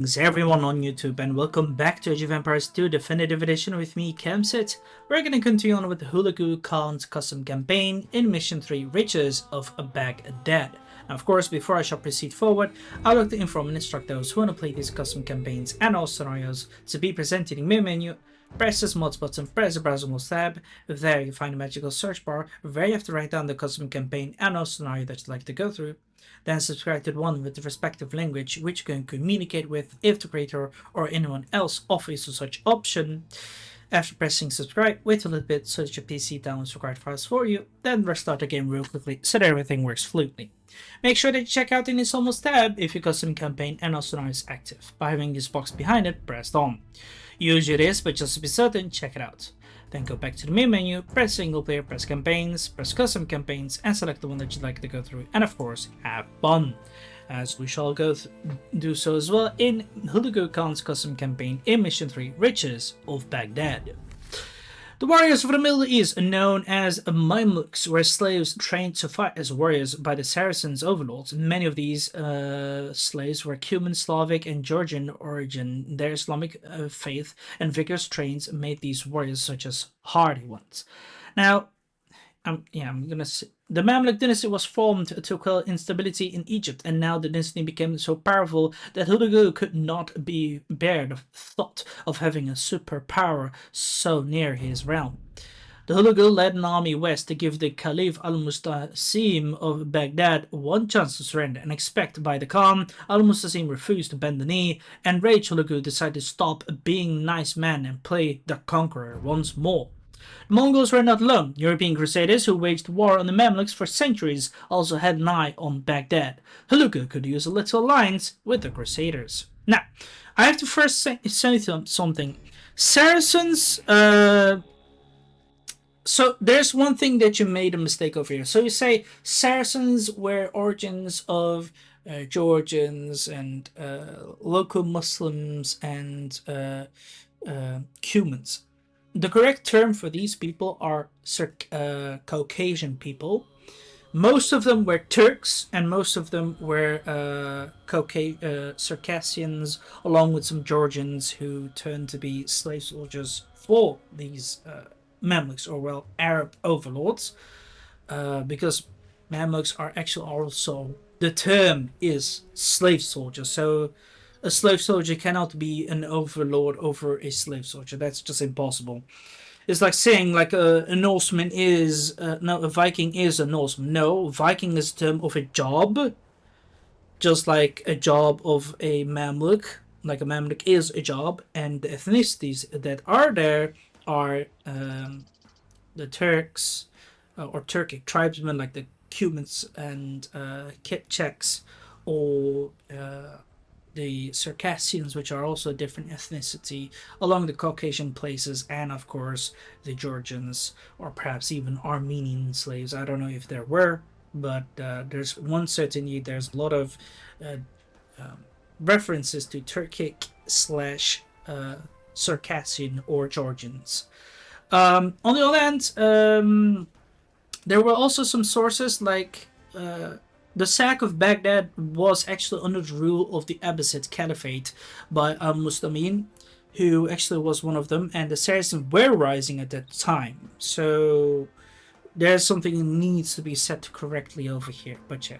Greetings everyone on YouTube and welcome back to Age of Empires 2 Definitive Edition with me, Kemsit. We're going to continue on with the Hulagu Khan's custom campaign in Mission 3 Riches of Baghdad. Now, of course, before I shall proceed forward, I'd like to inform and instruct those who want to play these custom campaigns and all scenarios to be presented in the main menu. Press this mods button, press the browser mods tab. There you find a magical search bar where you have to write down the custom campaign and all scenario that you'd like to go through. Then subscribe to the one with the respective language which you can communicate with if the creator or anyone else offers you such option. After pressing subscribe, wait a little bit so that your PC downloads required files for you, then restart the game real quickly so that everything works fluently. Make sure that you check out the Install Mods tab if your custom campaign and also scenario is active. By having this box behind it pressed on. Usually it is, but just to be certain, check it out. Then go back to the main menu, press single player, press campaigns, press custom campaigns, and select the one that you'd like to go through, and of course, have fun. As we shall do so as well in Hulagu Khan's custom campaign in Mission 3 Riches of Baghdad. The warriors of the Middle East are known as Mamluks, were slaves trained to fight as warriors by the Saracens overlords. Many of these slaves were Cuban, Slavic, and Georgian origin. Their Islamic faith and vigorous trains made these warriors such as hardy ones. Now, the Mamluk dynasty was formed to quell instability in Egypt, and now the dynasty became so powerful that Hulagu could not bear the thought of having a superpower so near his realm. The Hulagu led an army west to give the Caliph al-Mustasim of Baghdad one chance to surrender, and expected by the Khan, al-Mustasim refused to bend the knee, and Rage Hulagu decided to stop being nice man and play the conqueror once more. The Mongols were not alone. European crusaders who waged war on the Mamluks for centuries also had an eye on Baghdad. Hulagu could use a little alliance with the crusaders. Now, I have to first say something. Saracens, so there's one thing that you made a mistake over here. So you say Saracens were origins of Georgians and local Muslims and Cumans. The correct term for these people are Caucasian people. Most of them were Turks, and most of them were Circassians, along with some Georgians who turned to be slave soldiers for these Mamluks, or well, Arab overlords, because Mamluks are actually also, the term is slave soldier, so a slave soldier cannot be an overlord over a slave soldier. That's just impossible. It's like saying like a Norseman is no, a Viking is a Norseman. No, Viking is a term of a job, just like a job of a Mamluk. Like a Mamluk is a job, and the ethnicities that are there are the Turks or Turkic tribesmen, like the Cumans and Kipchaks, or the Circassians, which are also a different ethnicity along the Caucasian places, and of course the Georgians, or perhaps even Armenian slaves. I don't know if there were, but there's one certainty. There's a lot of references to Turkic / Circassian or Georgians. On the other hand, there were also some sources like the sack of Baghdad was actually under the rule of the Abbasid Caliphate by al-Mustamin, who actually was one of them, and the Saracens were rising at that time. So there's something that needs to be set correctly over here. But yeah,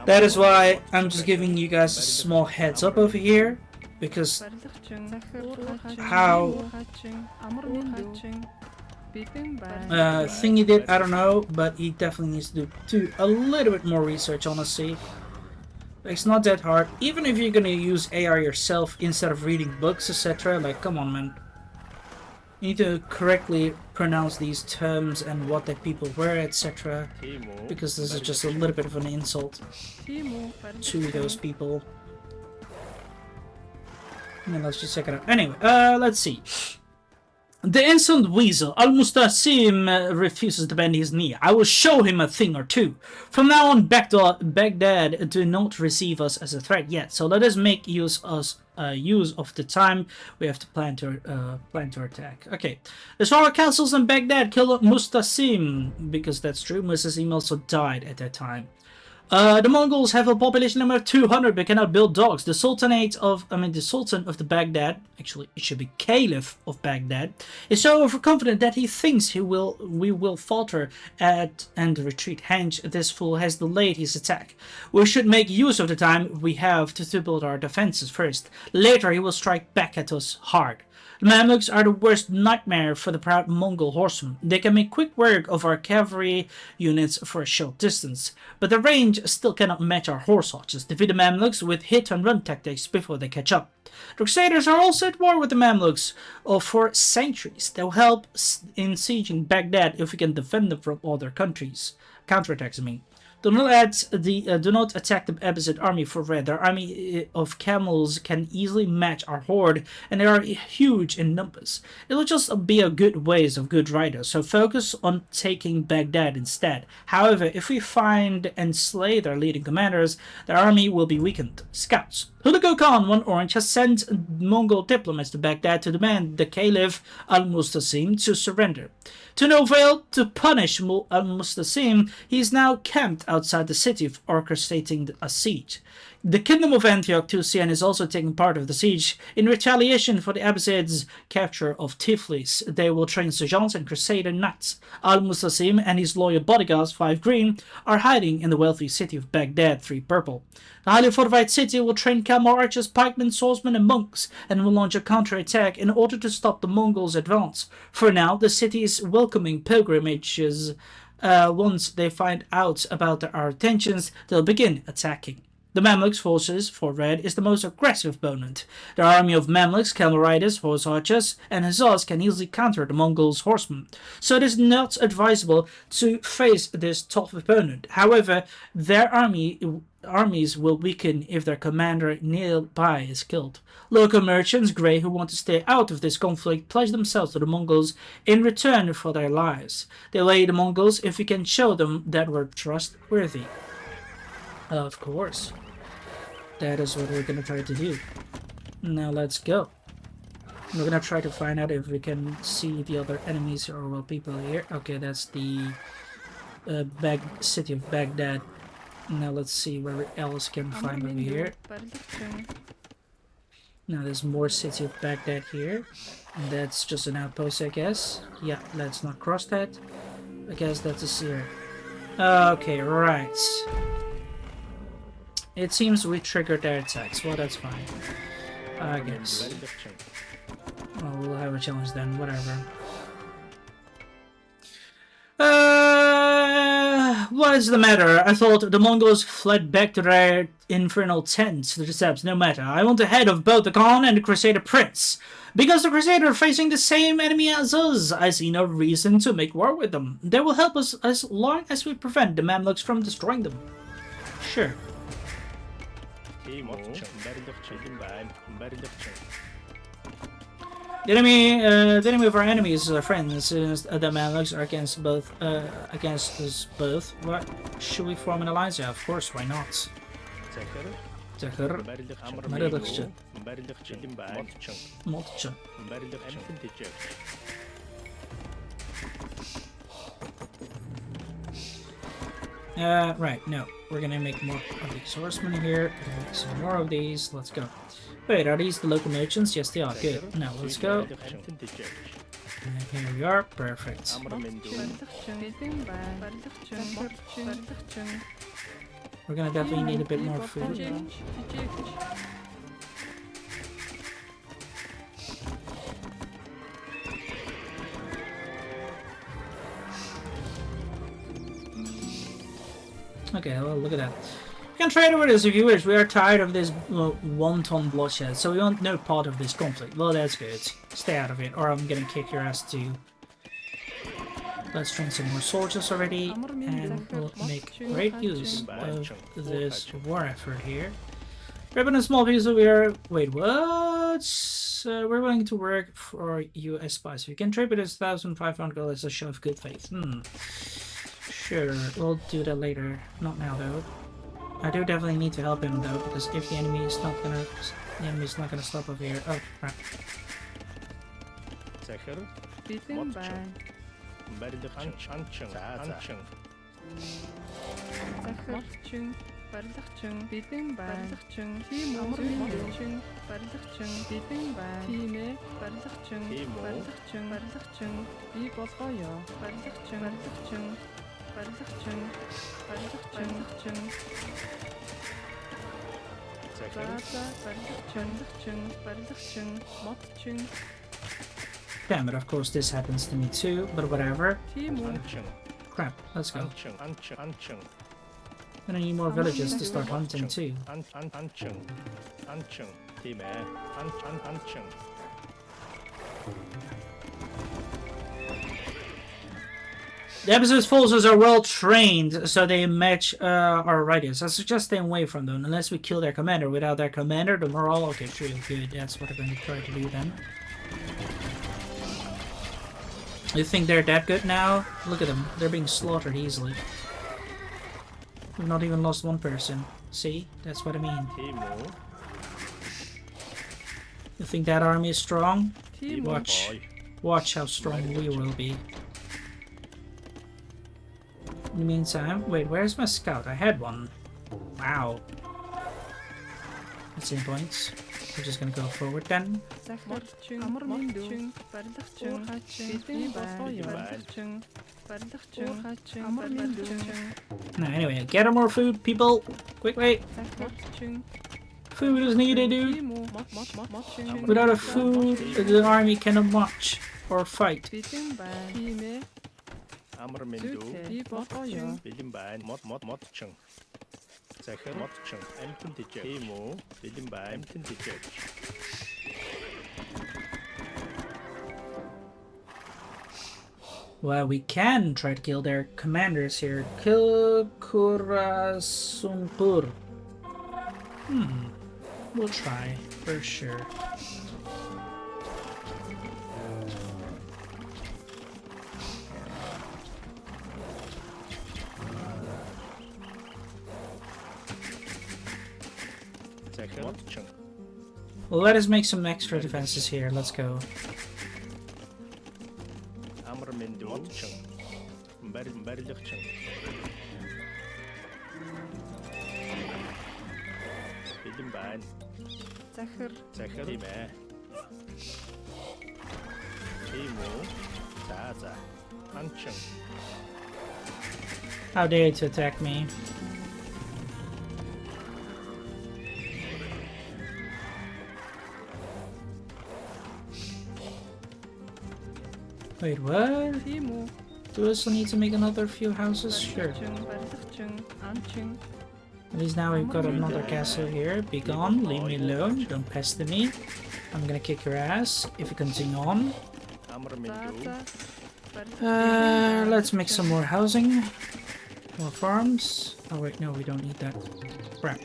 that is why I'm just giving you guys a small heads up over here, because how thing he did, I don't know, but he definitely needs to do a little bit more research, honestly. It's not that hard, even if you're gonna use AI yourself instead of reading books, etc. Like, come on, man. You need to correctly pronounce these terms and what the people were, etc. Because this is just a little bit of an insult to those people. And let's just check it out. Anyway, let's see. The insolent weasel, Al-Mustasim, refuses to bend his knee. I will show him a thing or two. From now on, Baghdad do not receive us as a threat yet, so let us make use of the time we have to plan to attack. Okay, the smaller castles in Baghdad kill Mustasim, because that's true. Mustasim also died at that time. The Mongols have a population number of 200 but cannot build docks. The Sultan of the Baghdad, actually it should be Caliph of Baghdad, is so overconfident that he thinks we will falter and retreat. Hence, this fool has delayed his attack. We should make use of the time we have to build our defenses first. Later he will strike back at us hard. The Mamluks are the worst nightmare for the proud Mongol horsemen. They can make quick work of our cavalry units for a short distance, but the range still cannot match our horse archers. Defeat the Mamluks with hit-and-run tactics before they catch up. The Crusaders are also at war with the Mamluks for centuries. They will help in sieging Baghdad if we can defend them from other countries. Counterattacks, I mean. Do not attack the Abbasid army for red. Their army of camels can easily match our horde, and they are huge in numbers. It will just be a good waste of good riders, so focus on taking Baghdad instead. However, if we find and slay their leading commanders, their army will be weakened. Scouts. Hulagu Khan, one orange, has sent Mongol diplomats to Baghdad to demand the Caliph al-Mustasim to surrender. To no avail, to punish al-Mustasim, he is now camped outside the city, orchestrating a siege. The Kingdom of Antioch Tusian is also taking part of the siege. In retaliation for the Abbasids' capture of Tiflis, they will train sergeants and crusader knights. Al-Mustasim and his loyal bodyguards, 5 green, are hiding in the wealthy city of Baghdad, 3 purple. The highly fortified city will train camel archers, pikemen, swordsmen, and monks, and will launch a counterattack in order to stop the Mongols' advance. For now, the city is welcoming pilgrimages. Once they find out about our intentions, they'll begin attacking. The Mamluks' forces for red is the most aggressive opponent. Their army of Mamluks, camel riders, horse archers, and hussars can easily counter the Mongols' horsemen, so it is not advisable to face this tough opponent. However, their armies will weaken if their commander nearby is killed. Local merchants, grey, who want to stay out of this conflict, pledge themselves to the Mongols in return for their lives. They lay the Mongols if we can show them that we're trustworthy. Of course. That is what we're gonna try to do. Now let's go. We're gonna try to find out if we can see the other enemies or well people here. Okay, that's the city of Baghdad. Now let's see where else can find over here. Now there's more city of Baghdad here. That's just an outpost, I guess. Yeah, let's not cross that. I guess that's a seer. Okay, right. It seems we triggered their attacks. Well, that's fine. I guess. Well, we'll have a challenge then. Whatever. What is the matter? I thought the Mongols fled back to their infernal tents. The steps, no matter. I want the head of both the Khan and the Crusader Prince. Because the Crusader are facing the same enemy as us, I see no reason to make war with them. They will help us as long as we prevent the Mamluks from destroying them. Sure. The enemy of our enemies are friends. The Mamluks are against us both. What should we form an alliance? Yeah, of course. Why not? Right, no. We're gonna make more of these horsemen here. We're gonna make some more of these. Let's go. Wait, are these the local merchants? Yes, they are. Good. Now, let's go. And here we are. Perfect. We're gonna definitely need a bit more food. Okay, well, look at that. You can trade with us if you wish. We are tired of this wanton bloodshed, so we want no part of this conflict. Well, that's good. Stay out of it, or I'm gonna kick your ass too. Let's train some more soldiers already, and we'll make great use of this war effort here. Grabbing a small piece of here. Wait, what? We're willing to work for you as spies. You can trade with us 1,500 gold as a show of good faith. Sure, we'll do that later. Not now, though. I do definitely need to help him, though, because if the enemy is not gonna, stop over here. Oh, crap. Захирчин, барилгачин, бэлэн байна. Барилгачин, тийм үү? Барилгачин, барилгачин, бэлэн байна. Тийм ээ, барилгачин, барилгачин, барилгачин, би болгоё. Барилгачин, барилгачин, барилгачин, барилгачин, барилгачин. Барилгачин, мотчин. Damn it, of course this happens to me too, but whatever. Тийм үү? Crap, let's go. Anching. Gonna need more villages to start hunting too. Anching. Тийм ээ. Anching. The episode's forces are well trained, so they match our radius. I suggest staying away from them unless we kill their commander. Without their commander, the morale. Okay, sure, good. That's what I'm going to try to do then. You think they're that good now? Look at them. They're being slaughtered easily. We've not even lost one person. See? That's what I mean. You think that army is strong? Watch. Watch how strong we will be. In the meantime, wait, where's my scout? I had one. Wow. That's 10 points. We're just gonna go forward then. Now, anyway, get more food, people! Quickly! Food is needed, dude! Without a food, the army cannot march or fight. Амармендүү бэлэн байна. Модчин. Захир модчин. Амтэн тижээ. Тийм үү? Бэлэн байна. Амтэн тижээ. Well, we can try to kill their commanders here. Kill Kurasumpur. We'll try, for sure. Well, let us make some extra defenses here. Let's go. How dare you to attack me? Wait, what? Do we still need to make another few houses? Sure. At least now we've got another castle here. Be gone, leave me alone, don't pester me. I'm gonna kick your ass if you continue on. Let's make some more housing. More farms. Oh wait, no, we don't need that. Crap.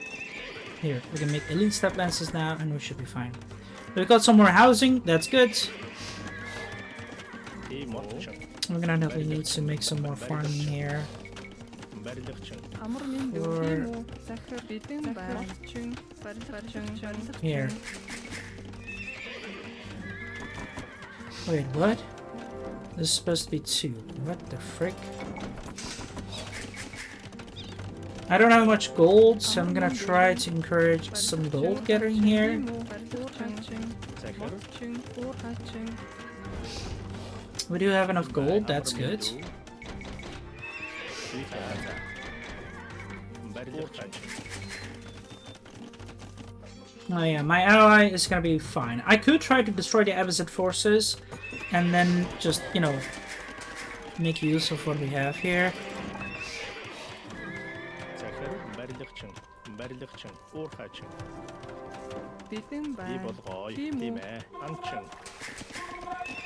Here, we can make elite step lances now and we should be fine. We've got some more housing, that's good. We're gonna definitely need to make some more farming here. Here. Wait, what? This is supposed to be 2. What the frick? I don't have much gold, so I'm gonna try to encourage some gold gathering here. We do have enough gold, that's good. Oh yeah, my ally is gonna be fine. I could try to destroy the Abbasid forces and then just, you know, make use of what we have here.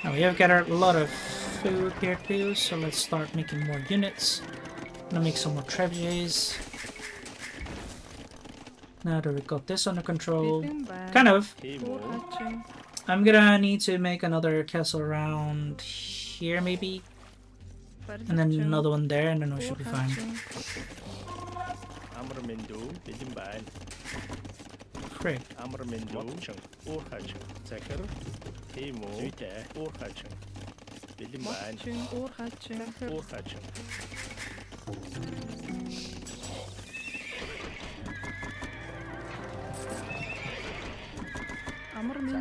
Now we have gathered a lot of food here too, so let's start making more units. I'm gonna make some more trebuchets. Now that we got this under control, kind of. I'm gonna need to make another castle around here maybe, and then another one there, and then we should be fine. Great. Амар минь.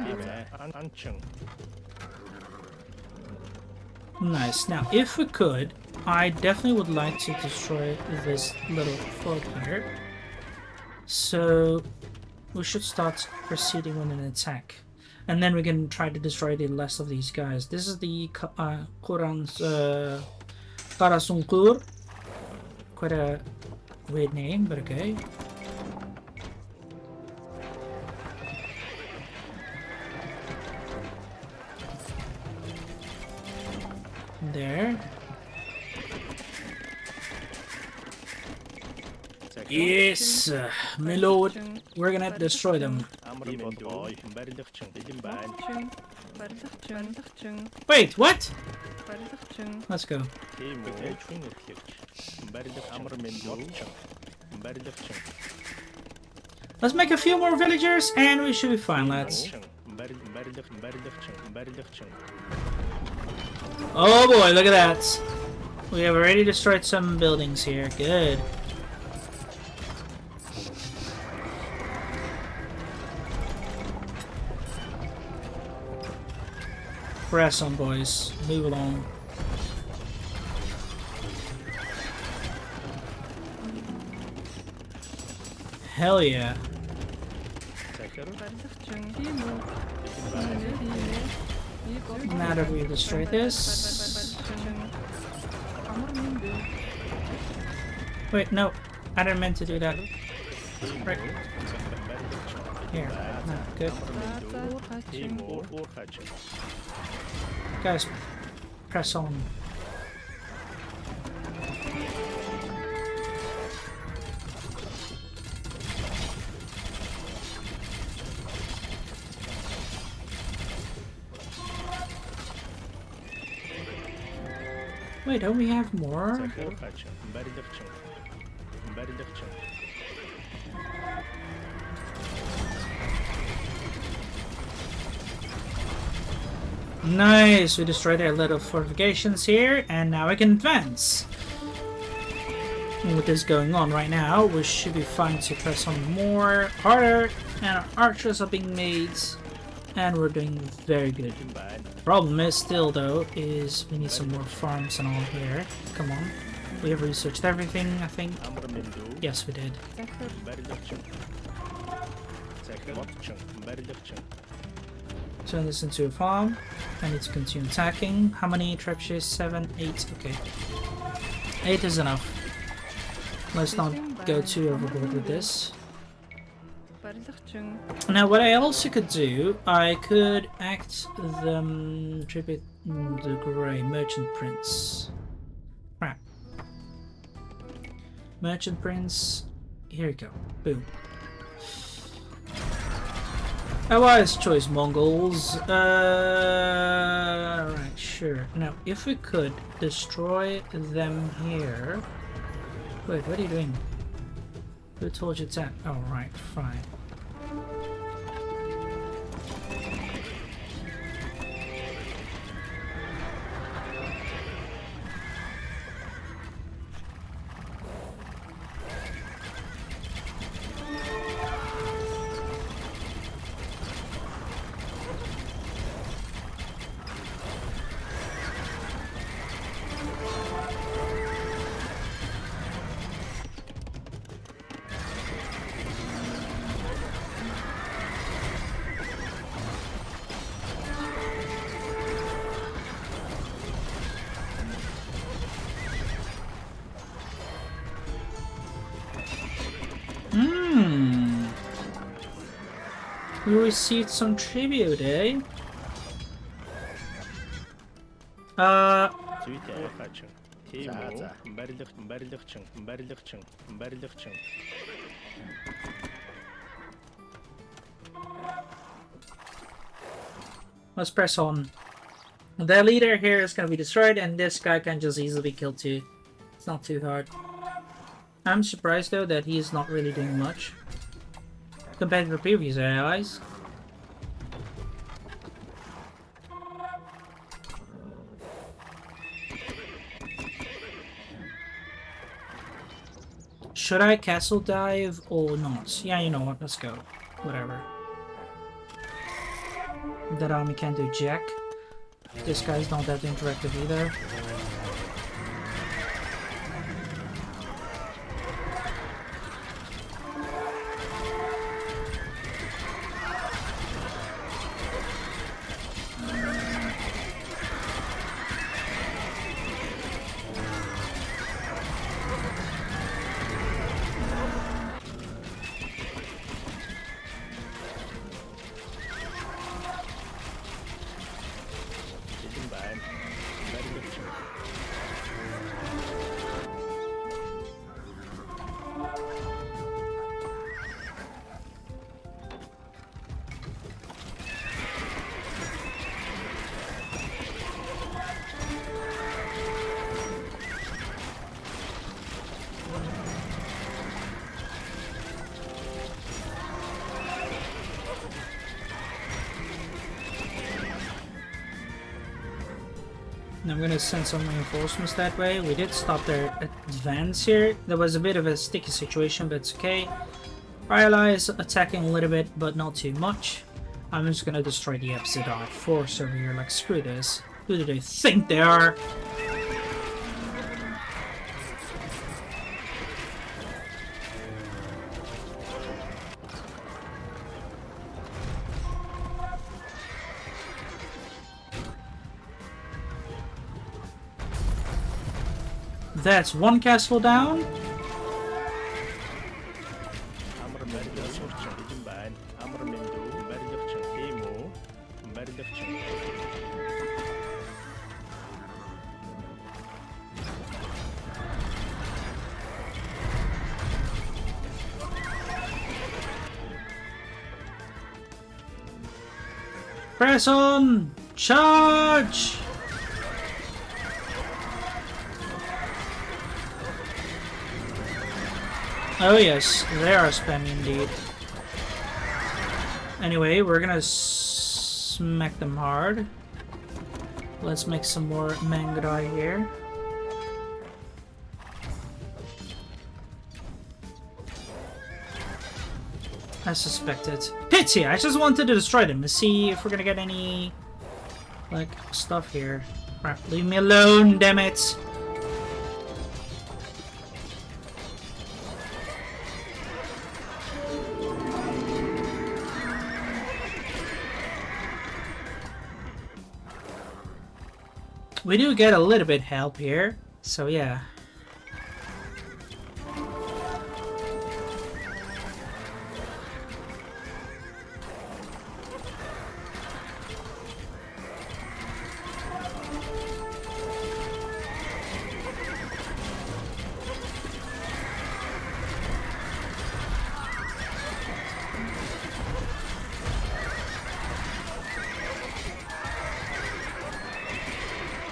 Анчин. Nice. Now, if we could, I definitely would like to destroy this little fort here. So, we should start proceeding with an attack. And then we can try to destroy the last of these guys. This is the Quran's Karasungkur. Quite a weird name, but okay. There. Yes, my lord. We're gonna destroy them. Wait, what? Let's go. Let's make a few more villagers and we should be fine, lads. Oh boy, look at that. We have already destroyed some buildings here. Good. Press on, boys. Move along. Hell yeah. Now that we destroyed this. Wait, no. I didn't mean to do that. Right. Here. No, good. Guys, press on. Wait, don't we have more? Nice, we destroyed our little fortifications here, and now we can advance. And with this going on right now, we should be fine to press on more, harder, and our archers are being made, and we're doing very good. Problem is still though, is we need some more farms and all here. Come on. We have researched everything, I think. Yes, we did. Turn this into a farm. I need to continue attacking. How many trebuchets? 7, 8. Okay. 8 is enough. Let's not go too overboard with this. Now, what I also could do, I could act the tribute the Grey Merchant Prince. Right. Merchant Prince. Here we go. Boom. A wise choice, Mongols. Right, sure. Now, if we could destroy them here. Wait, what are you doing? Who told you that? Oh, right, fine. We received some tribute, eh? Let's press on. The leader here is gonna be destroyed, and this guy can just easily be killed too. It's not too hard. I'm surprised though that he is not really doing much compared to the previous allies. Should I castle dive or not? Yeah, you know what? Let's go. Whatever. That army can't do jack. This guy's not that interactive either. Bilin bạn. Very good. I'm gonna send some reinforcements that way. We did stop their advance here. There was a bit of a sticky situation, but it's okay. Our allies attacking a little bit, but not too much. I'm just gonna destroy the Epsilon force over here. Like, screw this. Who do they think they are? That's one castle down. Bilin bạn. Amr Mindu. Very good. Emo. Very good. Press on! Charge! Oh yes, they are spammy indeed. Anyway, we're gonna smack them hard. Let's make some more Mangrai here. I suspected. Pity! I just wanted to destroy them to see if we're gonna get any, like, stuff here. Crap, leave me alone, damn it! We do get a little bit help here, so yeah.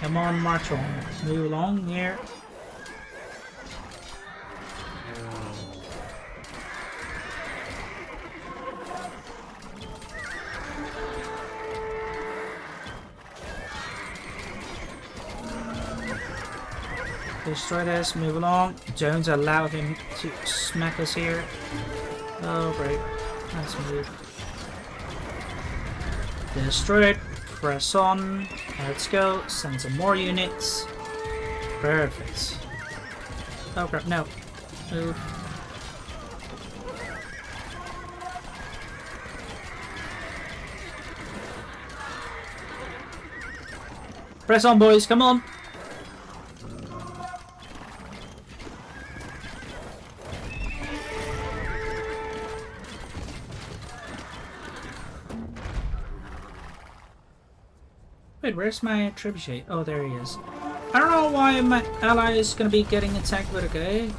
Come on, march on. Move along here. Destroy this, move along. Don't allow him to smack us here. Oh, great. Nice move. Destroy it. Press on. Let's go. Send some more units. Perfect. Oh crap, no. Move. Press on, boys. Come on. Wait, where's my trebuchet? Oh, there he is. I don't know why my ally is gonna be getting attacked, but okay.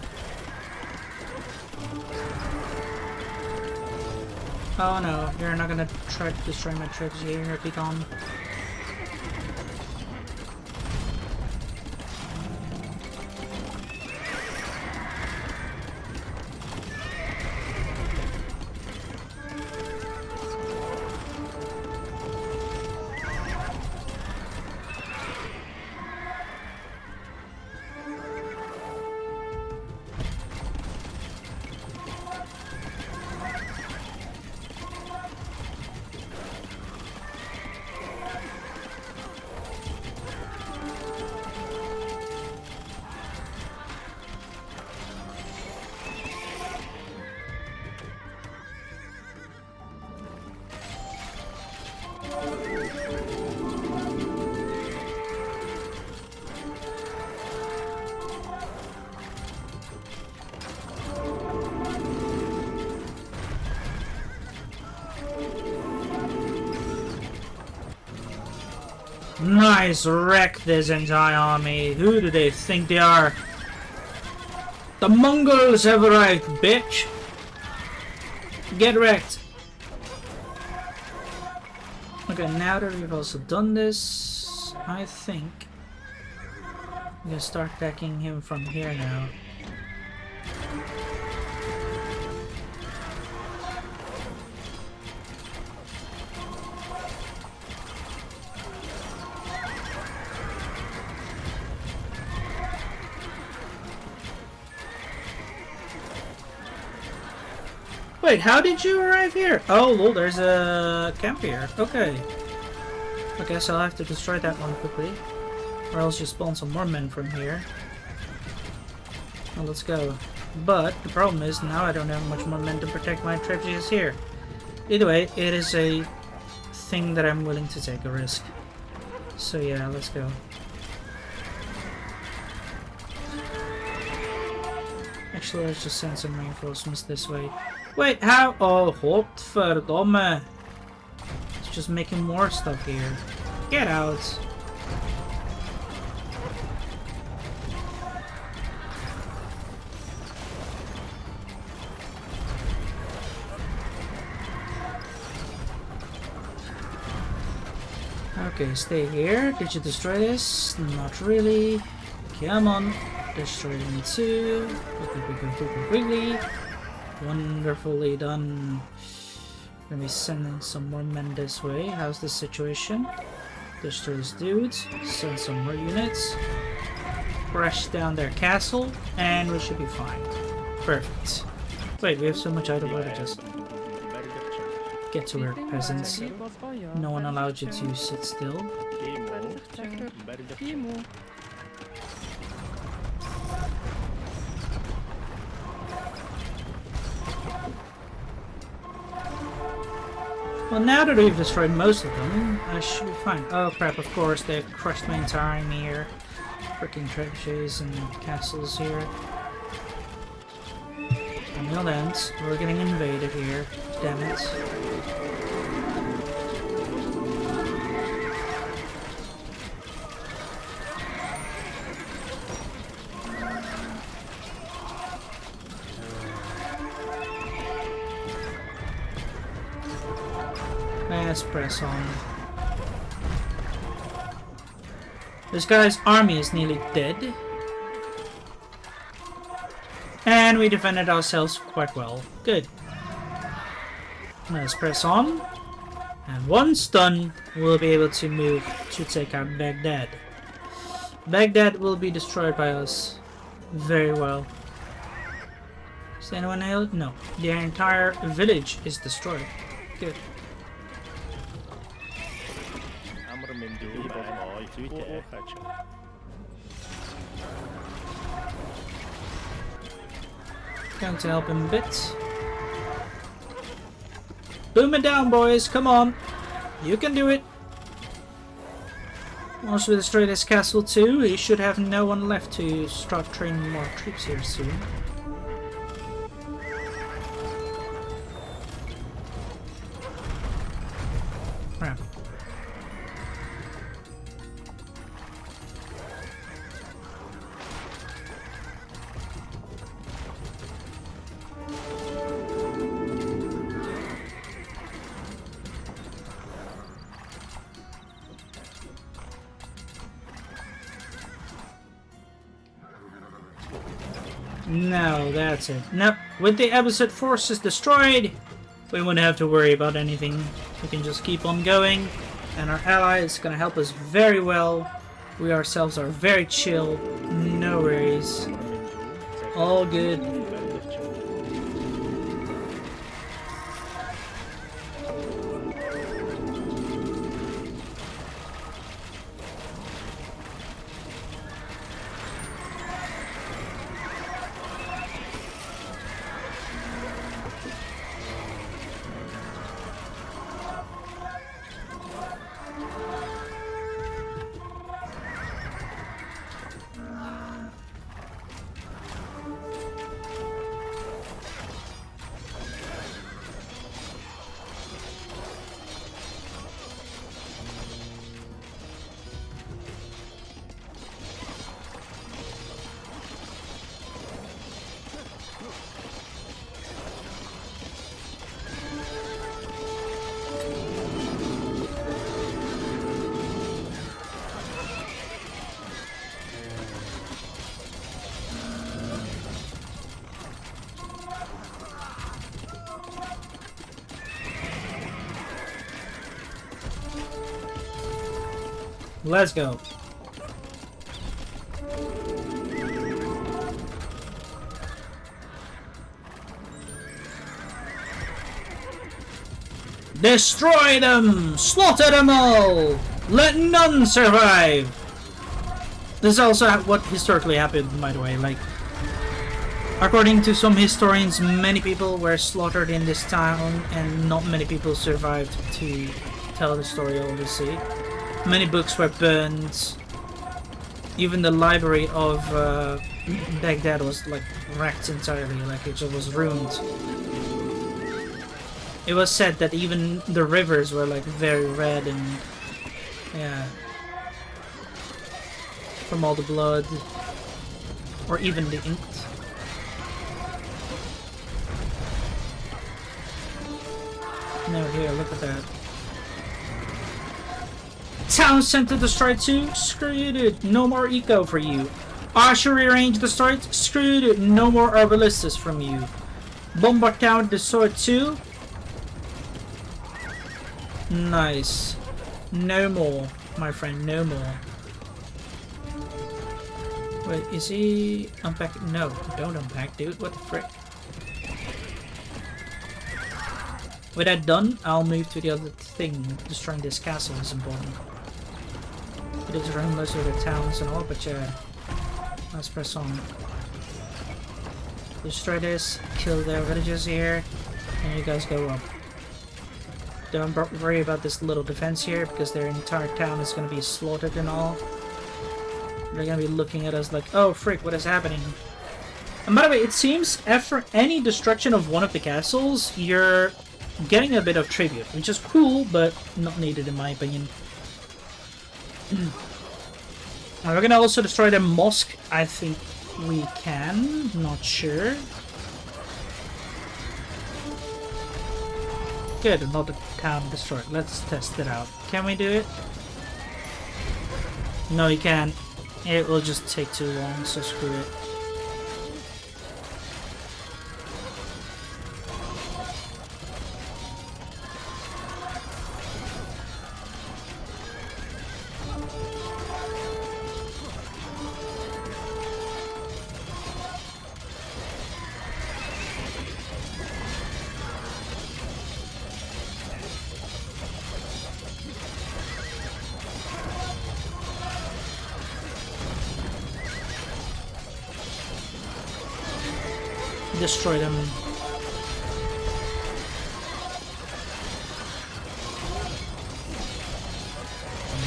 Oh no, you're not gonna try to destroy my trebuchet here, be gone. Nice, wreck this entire army. Who do they think they are? The Mongols have arrived, bitch. Get wrecked. Okay, now that we've also done this, I think I'm gonna start attacking him from here now. Wait, how did you arrive here? Oh, well, there's a camp here. Okay. I guess I'll have to destroy that one quickly. Or else just spawn some more men from here. Well, let's go. But the problem is, now I don't have much more men to protect my trebuchets here. Either way, it is a thing that I'm willing to take a risk. So yeah, let's go. Actually, let's just send some reinforcements this way. Wait, how? Oh, godverdomme. It's just making more stuff here. Get out. Okay, stay here. Did you destroy this? Not really. Come on. Destroy them too. Quickly. Wonderfully done. Gonna be sending some more men this way. How's the situation? Destroy these dudes. Send some more units. Crash down their castle. And we should be fine. Perfect. Wait, we have so much idle water. Just get to work, peasants. No one allowed you to sit still. Well, now that we've destroyed most of them, I should be fine. Oh crap, of course, they've crushed my entire army here. Freaking trebuchets and castles here. On the other end, we're getting invaded here. Damn it. Let's press on. This guy's army is nearly dead. And we defended ourselves quite well. Good. Let's press on. And once done, we'll be able to move to take out Baghdad. Baghdad will be destroyed by us very well. Is anyone else? No. The entire village is destroyed. Good. Going to help him a bit. Boom it down, boys! Come on! You can do it! Once we destroy this castle too, he should have no one left to start training more troops here soon. Crap. No, that's it. Nope. With the Abbasid forces destroyed, we wouldn't have to worry about anything. We can just keep on going, and our ally is gonna help us very well. We ourselves are very chill. No worries. All good. Let's go. Destroy them! Slaughter them all! Let none survive! This is also what historically happened, by the way. Like, according to some historians, many people were slaughtered in this town, and not many people survived to tell the story, obviously. Many books were burned. Even the library of Baghdad was like wrecked entirely, like it just was ruined. It was said that even the rivers were like very red and yeah, from all the blood, or even the ink. No, here, look at that. Town center destroyed too? Screw you, dude. No more eco for you. Archery range destroyed? Screw you, dude. No more arballistas from you. Bombard tower destroyed too? Nice. No more, my friend. No more. Wait, is he unpacking? No, don't unpack, dude. What the frick? With that done, I'll move to the other thing. Destroying this castle is important. It is around most of the towns and all, but yeah. Let's press on. Destroy this, kill their villagers here, and you guys go up. Don't worry about this little defense here, because their entire town is going to be slaughtered and all. They're going to be looking at us like, oh frick, what is happening? And by the way, it seems after any destruction of one of the castles, you're getting a bit of tribute, which is cool, but not needed in my opinion. We're gonna also destroy the mosque. I think we can, not sure. Good, another town destroyed. Let's test it out. Can we do it? No, you can't. It will just take too long, so screw it. Destroy them.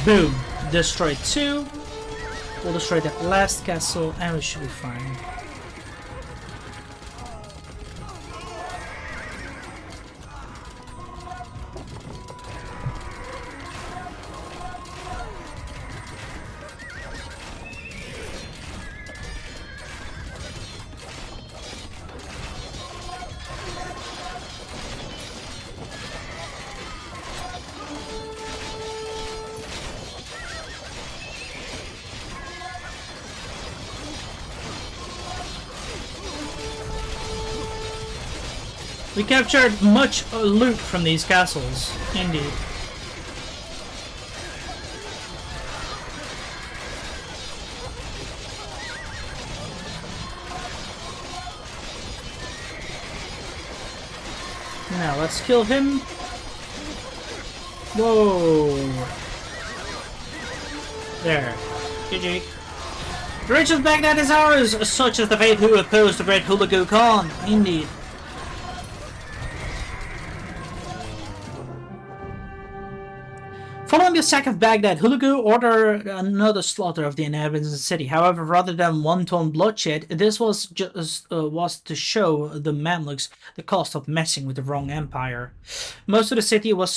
Boom! Destroy 2. We'll destroy that last castle and we should be fine. We captured much loot from these castles, indeed. Now let's kill him. Whoa! There. GG. The riches of Baghdad is ours, such as the fate who opposed the great Hulagu Khan. Indeed. Following the sack of Baghdad, Hulagu ordered another slaughter of the inhabitants of the city. However, rather than wanton bloodshed, this was to show the Mamluks the cost of messing with the wrong empire. Most of the city was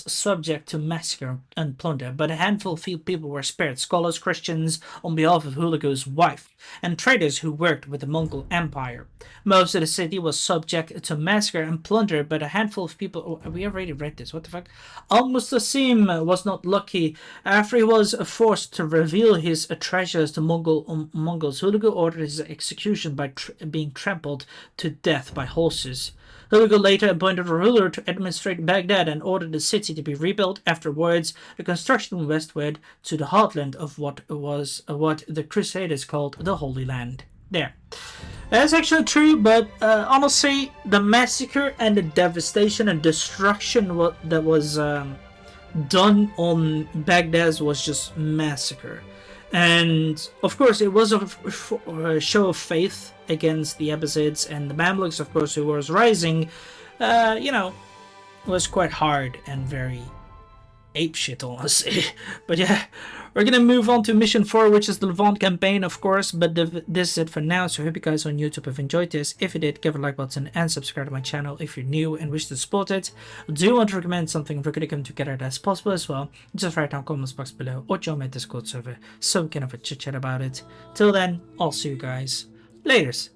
subject to massacre and plunder, but a handful of people were spared: scholars, Christians on behalf of Hulagu's wife, and traders who worked with the Mongol Empire. Most of the city was subject to massacre and plunder, but a handful of people... Oh, we already read this. What the fuck? Al-Mustasim was not lucky. After he was forced to reveal his treasures to Mongols, Hulagu ordered his execution by being trampled to death by horses. Hulagu later appointed a ruler to administrate Baghdad and ordered the city to be rebuilt. Afterwards, the construction westward to the heartland of what the Crusaders called the Holy Land. There. That's actually true, but honestly, the massacre and the devastation and destruction that was done on Baghdad was just massacre. And of course, it was a show of faith against the Abbasids, and the Mamluks, of course, who was rising, was quite hard and very apeshit, honestly. But yeah, we're gonna move on to mission 4, which is the Levant campaign, of course. But this is it for now. So I hope you guys on YouTube have enjoyed this. If you did, give a like button and subscribe to my channel if you're new and wish to support it. Do want to recommend something we're gonna come together as possible as well. Just write down comments box below or join my Discord server so we can have a chit chat about it. Till then, I'll see you guys laters.